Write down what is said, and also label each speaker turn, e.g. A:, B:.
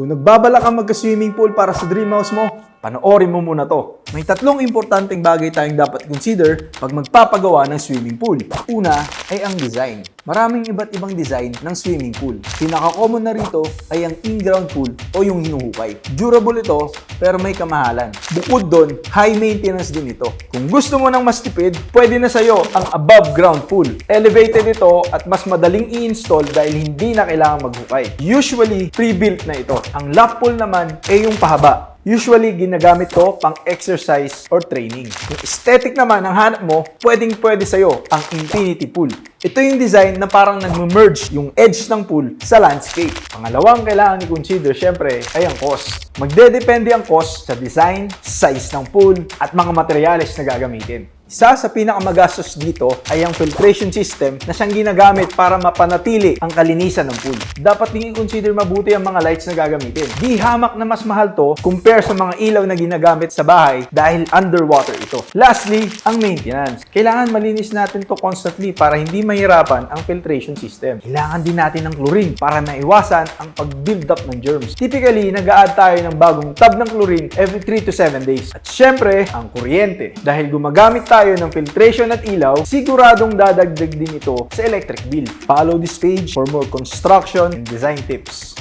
A: Kung nagbabalak kang magka-swimming pool para sa dream house mo, panoorin mo muna to. May tatlong importanteng bagay tayong dapat consider pag magpapagawa ng swimming pool. Una ay ang design. Maraming iba't ibang design ng swimming pool. Pinaka-common na rito ay ang in-ground pool o yung hinuhukay. Durable ito pero may kamahalan. Bukod doon, high maintenance din ito. Kung gusto mo ng mas tipid, pwede na sa'yo ang above ground pool. Elevated ito at mas madaling i-install dahil hindi na kailangan maghukay. Usually, pre-built na ito. Ang lap pool naman ay yung pahaba. Usually, ginagamit to pang exercise or training. Yung aesthetic naman ang hanap mo, pwedeng-pwede sa'yo ang infinity pool. Ito yung design na parang nag-merge yung edge ng pool sa landscape. Pangalawang kailangan i-consider, syempre, ay ang cost. Magdedepende ang cost sa design, size ng pool, at mga materyales na gagamitin. Isa sa pinakamagastos dito ay ang filtration system na siyang ginagamit para mapanatili ang kalinisan ng pool. Dapat din i-consider mabuti ang mga lights na gagamitin. Di hamak na mas mahal to compare sa mga ilaw na ginagamit sa bahay dahil underwater ito. Lastly, ang maintenance. Kailangan malinis natin to constantly para hindi mahirapan ang filtration system. Kailangan din natin ng chlorine para maiwasan ang pag-build up ng germs. Typically, nag-a-add tayo ng bagong tub ng chlorine every 3 to 7 days. At syempre, ang kuryente. Dahil gumagamit tayo ng filtration at ilaw, siguradong dadagdag din ito sa electric bill. Follow this page for more construction and design tips.